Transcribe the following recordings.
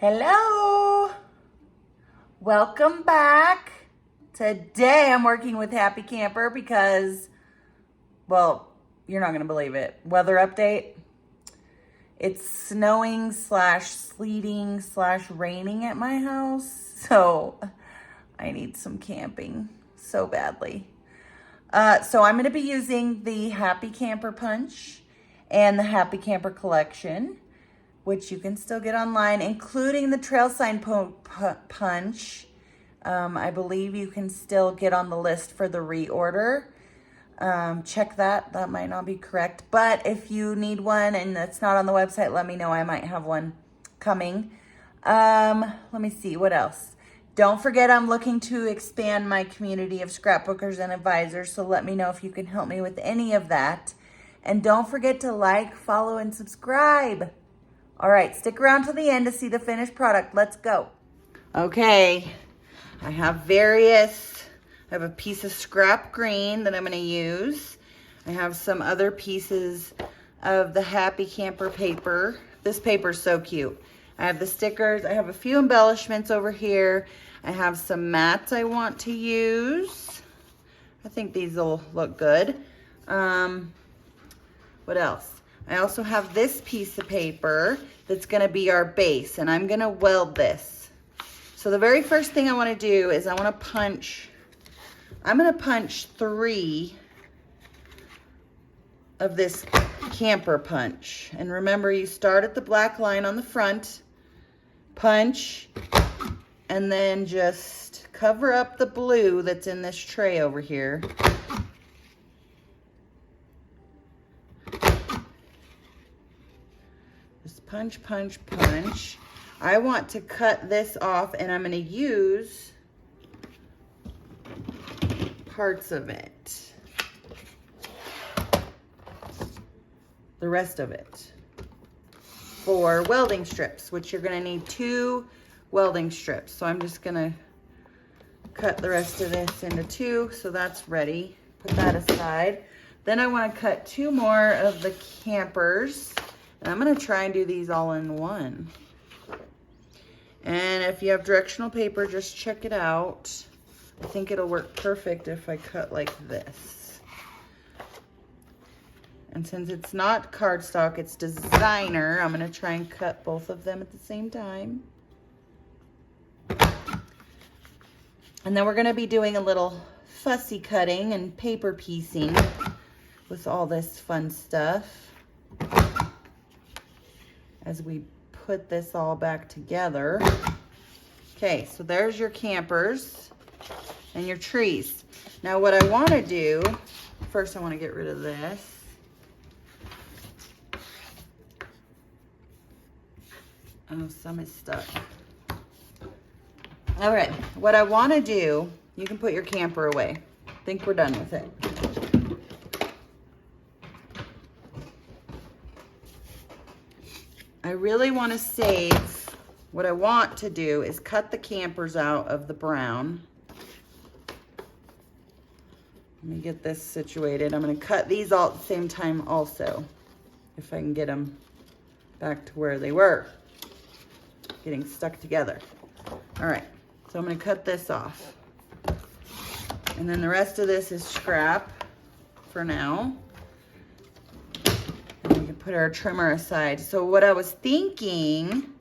Hello, welcome back. Today I'm working with Happy Camper because, well, you're not gonna believe it. Weather update. It's snowing slash sleeting slash raining at my house, so I need some camping so badly. So I'm gonna be using the Happy Camper Punch and the Happy Camper Collection, which you can still get online, including the Trail Sign Punch. I believe you can still get on the list for the reorder. Check that. That might not be correct. But if you need one and it's not on the website, let me know. I might have one coming. Let me see. What else? Don't forget, I'm looking to expand my community of scrapbookers and advisors, so let me know if you can help me with any of that. And don't forget to like, follow, and subscribe. All right, stick around till the end to see the finished product. Let's go. Okay, I have a piece of scrap green that I'm gonna use. I have some other pieces of the Happy Camper paper. This paper is so cute. I have the stickers. I have a few embellishments over here. I have some mats I want to use. I think these will look good. What else? I also have this piece of paper that's gonna be our base, and I'm gonna weld this. So the very first thing I wanna do is I'm gonna punch 3 of this camper punch. And remember, you start at the black line on the front, punch, and then just cover up the blue that's in this tray over here. Punch, punch, punch. I want to cut this off, and I'm going to use parts of it. The rest of it. For welding strips, which you're going to need 2 welding strips. So I'm just going to cut the rest of this into 2. So that's ready. Put that aside. Then I want to cut 2 more of the campers. And I'm gonna try and do these all in one. And if you have directional paper, just check it out. I think it'll work perfect if I cut like this. And since it's not cardstock, it's designer, I'm gonna try and cut both of them at the same time. And then we're gonna be doing a little fussy cutting and paper piecing with all this fun stuff as we put this all back together. Okay, so there's your campers and your trees. Now what I want to do, first I want to get rid of this. Oh, some is stuck. All right, what I want to do, you can put your camper away. I think we're done with it. I really want to save, what I want to do is cut the campers out of the brown. Let me get this situated. I'm going to cut these all at the same time also, if I can get them back to where they were, getting stuck together. All right, so I'm going to cut this off. And then the rest of this is scrap for now. Put our trimmer aside. So what I was thinking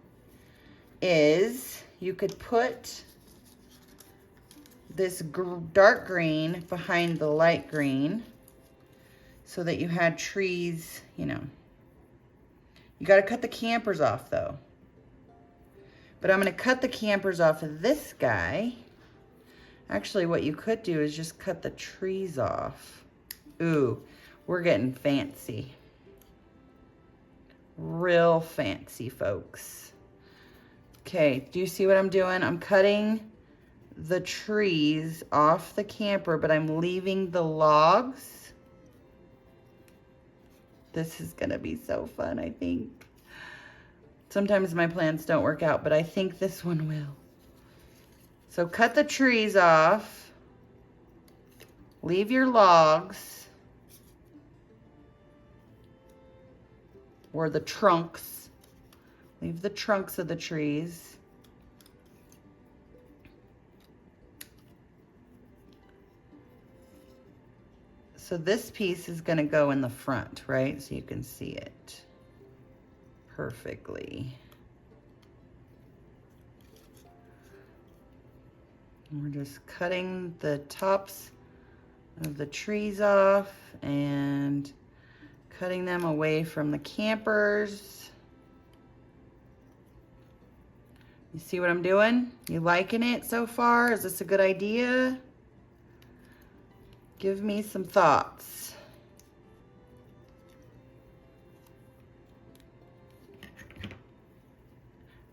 is you could put this dark green behind the light green so that you had trees, you know. You got to cut the campers off though. But I'm going to cut the campers off of this guy. Actually, what you could do is just cut the trees off. Ooh, we're getting fancy. Real fancy, folks. Okay, do you see what I'm doing? I'm cutting the trees off the camper, but I'm leaving the logs. This is gonna be so fun, I think. Sometimes my plans don't work out, but I think this one will. So cut the trees off. Leave your logs. Or the trunks. Leave the trunks of the trees. So this piece is going to go in the front, right? So you can see it perfectly. And we're just cutting the tops of the trees off and cutting them away from the campers. You see what I'm doing? You liking it so far? Is this a good idea? Give me some thoughts.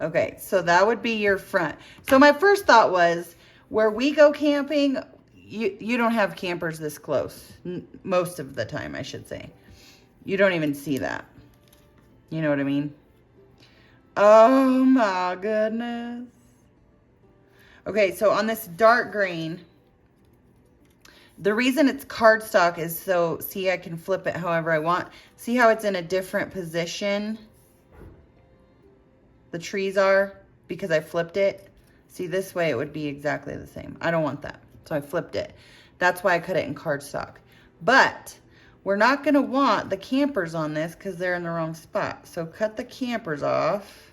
Okay, so that would be your front. So my first thought was, where we go camping, you don't have campers this close. Most of the time, I should say. You don't even see that. You know what I mean? Oh my goodness. Okay, so on this dark green, the reason it's cardstock is so, see, I can flip it however I want. See how it's in a different position? The trees are, because I flipped it. See, this way it would be exactly the same. I don't want that, so I flipped it. That's why I cut it in cardstock. But we're not gonna want the campers on this because they're in the wrong spot. So cut the campers off,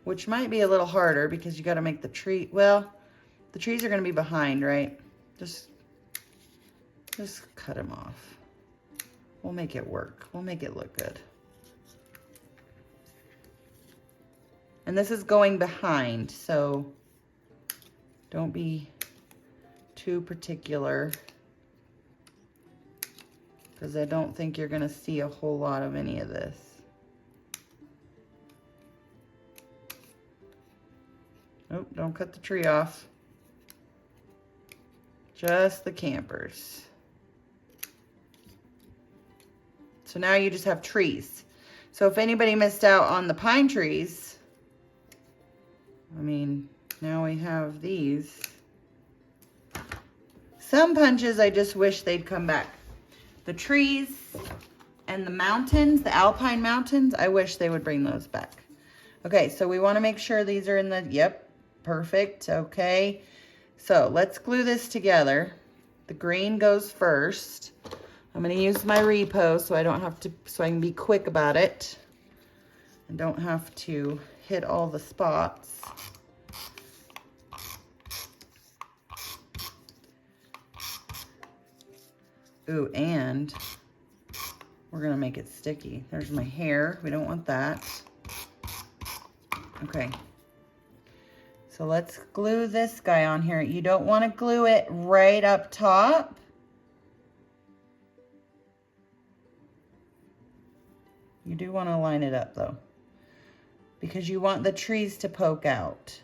which might be a little harder because you gotta make the tree, well, the trees are gonna be behind, right? Just cut them off. We'll make it work. We'll make it look good. And this is going behind, so don't be too particular because I don't think you're gonna see a whole lot of any of this. Nope, don't cut the tree off. Just the campers. So now you just have trees. So if anybody missed out on the pine trees, I mean, now we have these. Some punches, I just wish they'd come back. The trees and the mountains, the alpine mountains, I wish they would bring those back. Okay, so we want to make sure these are in the, yep, perfect, okay. So let's glue this together. The green goes first. I'm going to use my repo so I don't have to, so I can be quick about it. And don't have to hit all the spots. Ooh, and we're gonna make it sticky. There's my hair. We don't want that. Okay. So let's glue this guy on here. You don't want to glue it right up top. You do want to line it up though, because you want the trees to poke out.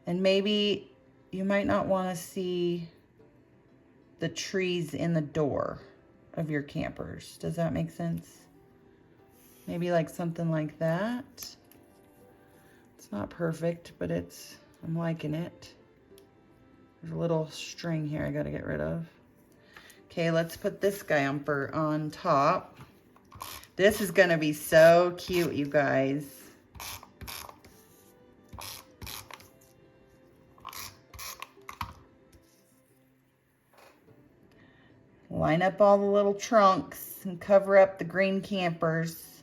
And maybe you might not want to see the trees in the door of your campers. Does that make sense? Maybe like something like that. It's not perfect, but it's, I'm liking it. There's a little string here I gotta get rid of. Okay, let's put this guy on top. This is gonna be so cute, you guys. Line up all the little trunks and cover up the green campers.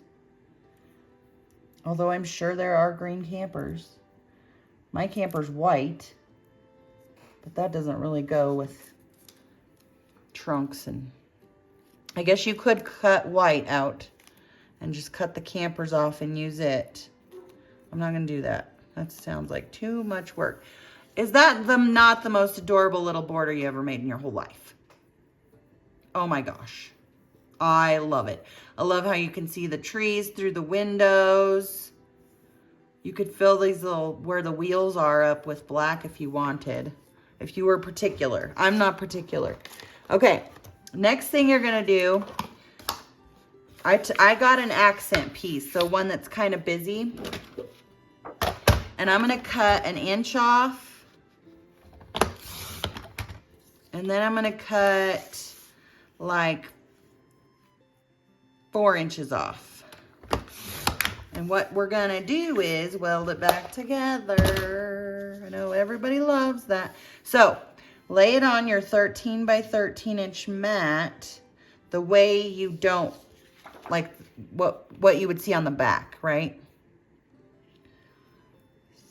Although I'm sure there are green campers. My camper's white, but that doesn't really go with trunks. And I guess you could cut white out and just cut the campers off and use it. I'm not gonna do that. That sounds like too much work. Is that not the most adorable little border you ever made in your whole life? Oh my gosh, I love it. I love how you can see the trees through the windows. You could fill these little, where the wheels are, up with black if you wanted, if you were particular. I'm not particular. Okay, next thing you're gonna do, I got an accent piece, so one that's kind of busy. And I'm gonna cut an inch off. And then I'm gonna cut like 4 inches off. And what we're gonna do is weld it back together. I know everybody loves that. So lay it on your 13 by 13 inch mat the way you don't, like what you would see on the back, right?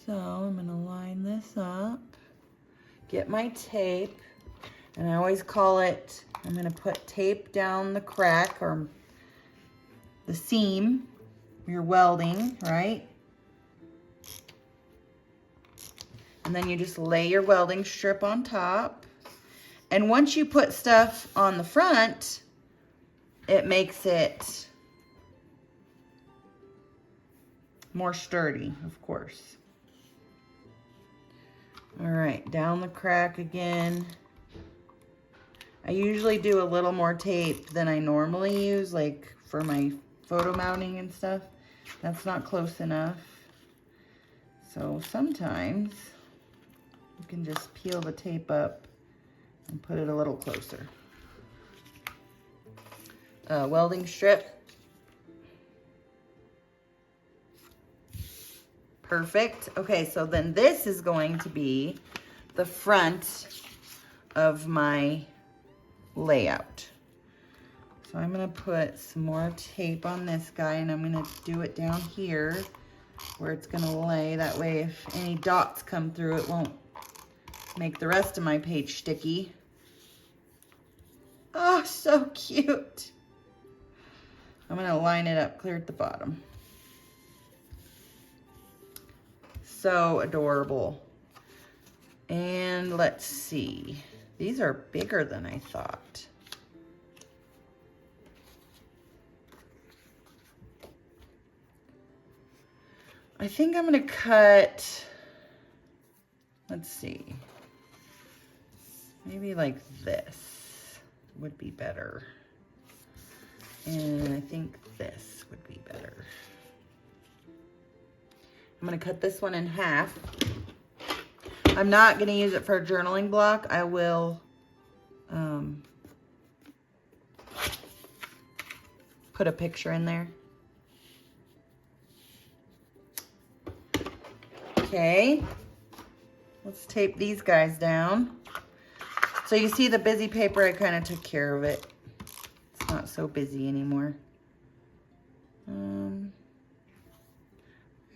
So I'm gonna line this up, get my tape, and I always call it, I'm gonna put tape down the crack or the seam you're welding, right? And then you just lay your welding strip on top. And once you put stuff on the front, it makes it more sturdy, of course. All right, down the crack again. I usually do a little more tape than I normally use, like for my photo mounting and stuff. That's not close enough. So sometimes you can just peel the tape up and put it a little closer. Welding strip. Perfect. Okay, so then this is going to be the front of my layout. So I'm gonna put some more tape on this guy, and I'm gonna do it down here where it's gonna lay. That way if any dots come through, it won't make the rest of my page sticky. Oh, so cute. I'm gonna line it up clear at the bottom. So adorable. And let's see. These are bigger than I thought. I think I'm gonna cut, let's see, maybe like this would be better. And I think this would be better. I'm gonna cut this one in half. I'm not gonna use it for a journaling block. I will put a picture in there. Okay, let's tape these guys down. So you see the busy paper, I kind of took care of it. It's not so busy anymore.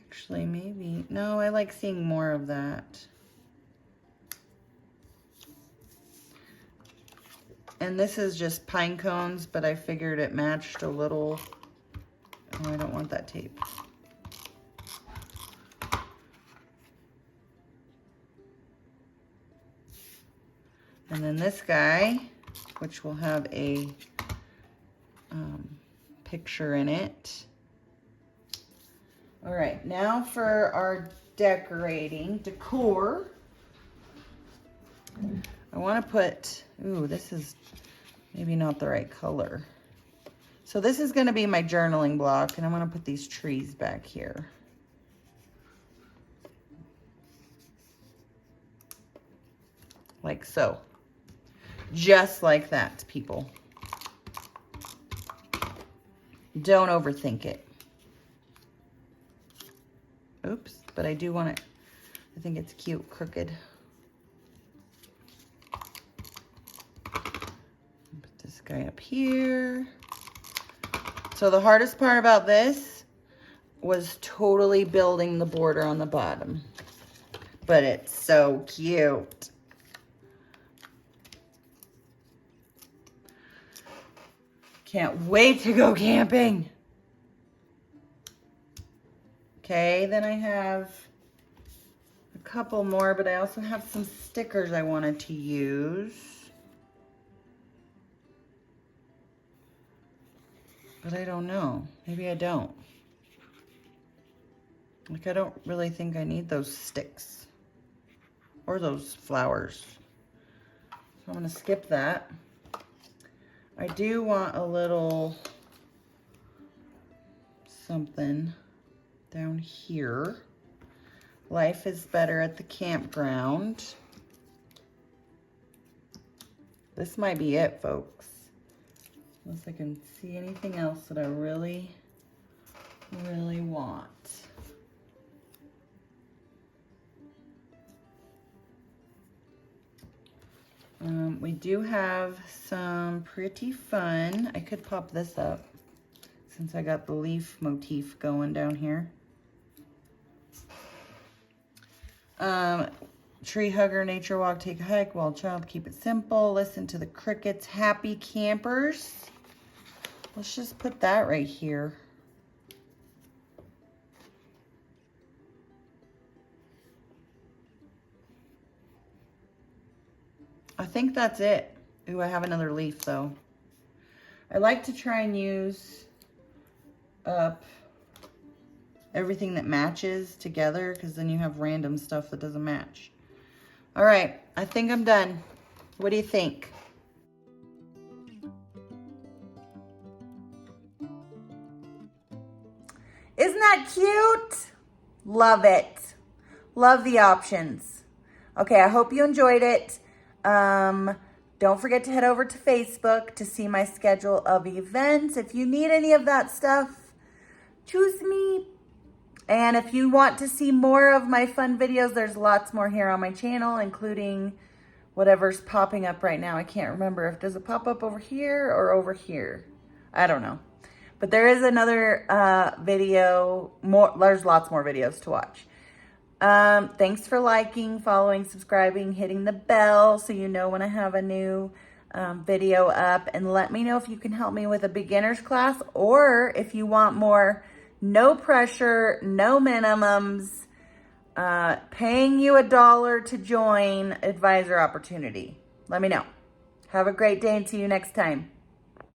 Actually, maybe, no, I like seeing more of that. And this is just pine cones, but I figured it matched a little. Oh, I don't want that tape. And then this guy, which will have a picture in it. All right, now for our decor. I want to put, ooh, this is maybe not the right color. So this is going to be my journaling block, and I'm going to put these trees back here. Like so. Just like that, people. Don't overthink it. Oops, but I do want it, I think it's cute, crooked. Put this guy up here. So the hardest part about this was totally building the border on the bottom. But it's so cute. Can't wait to go camping. Okay, then I have a couple more, but I also have some stickers I wanted to use. But I don't know. Maybe I don't. Like, I don't really think I need those sticks or those flowers. So I'm gonna skip that. I do want a little something down here. Life is better at the campground. This might be it, folks. Unless I can see anything else that I really really want. We do have some pretty fun. I could pop this up since I got the leaf motif going down here. Tree hugger, nature walk, take a hike, wild child, keep it simple, listen to the crickets, happy campers. Let's just put that right here. I think that's it. Ooh, I have another leaf though. I like to try and use up everything that matches together because then you have random stuff that doesn't match. All right, I think I'm done. What do you think? Isn't that cute? Love it. Love the options. Okay, I hope you enjoyed it. Don't forget to head over to Facebook to see my schedule of events. If you need any of that stuff, choose me. And if you want to see more of my fun videos, there's lots more here on my channel, including whatever's popping up right now. I can't remember if does it pop up over here or over here. I don't know. But there is another video. There's lots more videos to watch. Thanks for liking, following, subscribing, hitting the bell so you know when I have a new video up. And let me know if you can help me with a beginner's class or if you want more no pressure, no minimums, paying you $1 to join advisor opportunity. Let me know. Have a great day and see you next time.